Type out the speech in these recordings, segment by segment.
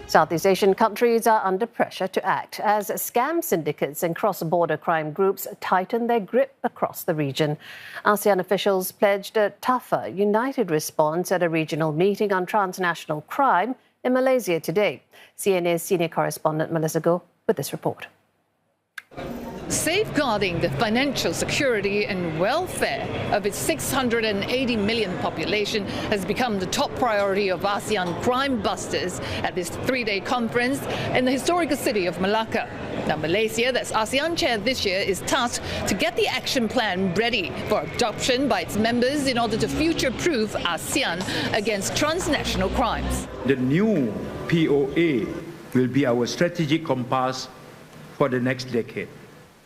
Southeast Asian countries are under pressure to act as scam syndicates and cross-border crime groups tighten their grip across the region. ASEAN officials pledged a tougher, united response at a regional meeting on transnational crime in Malaysia today. CNA's senior correspondent Melissa Goh with this report. Safeguarding the financial security and welfare of its 680 million population has become the top priority of ASEAN crime busters at this three-day conference in the historical city of Malacca. Now, Malaysia, that's ASEAN chair this year, is tasked to get the action plan ready for adoption by its members in order to future-proof ASEAN against transnational crimes. The new POA will be our strategic compass for the next decade,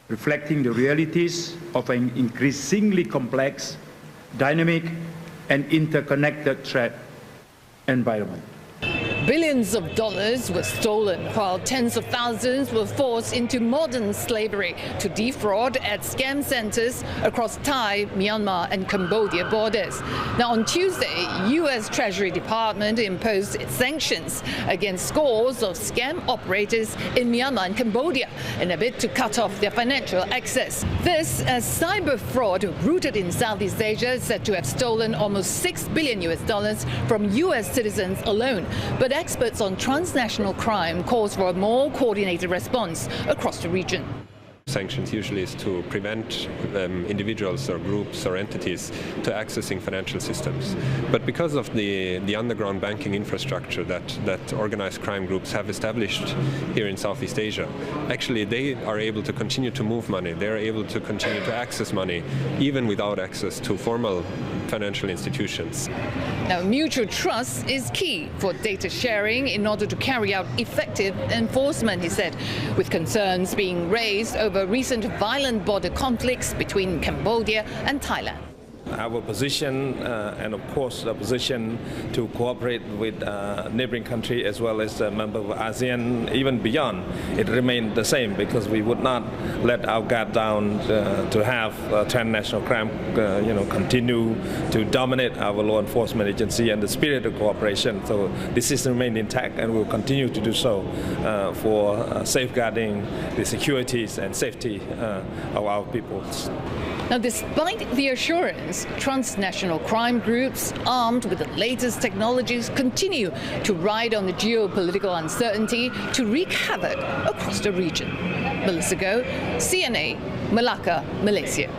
reflecting the realities of an increasingly complex, dynamic, and interconnected threat environment. Billions of dollars were stolen, while tens of thousands were forced into modern slavery to defraud at scam centers across Thai, Myanmar and Cambodia borders. Now, on Tuesday, US Treasury Department imposed sanctions against scores of scam operators in Myanmar and Cambodia in a bid to cut off their financial access. This as cyber fraud rooted in Southeast Asia is said to have stolen almost $6 billion from US citizens alone. But experts on transnational crime calls for a more coordinated response across the region. Sanctions usually is to prevent individuals or groups or entities to accessing financial systems. But because of the underground banking infrastructure that organized crime groups have established here in Southeast Asia, actually they are able to continue to move money. They are able to continue to access money even without access to formal financial institutions. Now, mutual trust is key for data sharing in order to carry out effective enforcement, he said, with concerns being raised over recent violent border conflicts between Cambodia and Thailand. Our position and of course the position to cooperate with neighboring country as well as a member of ASEAN, even beyond, it remained the same because we would not let our guard down to have transnational crime continue to dominate our law enforcement agency and the spirit of cooperation. So this is remained intact and will continue to do so for safeguarding the securities and safety of our peoples. Now, despite the assurance, transnational crime groups armed with the latest technologies continue to ride on the geopolitical uncertainty to wreak havoc across the region. Melissa Goh, CNA, Malacca, Malaysia.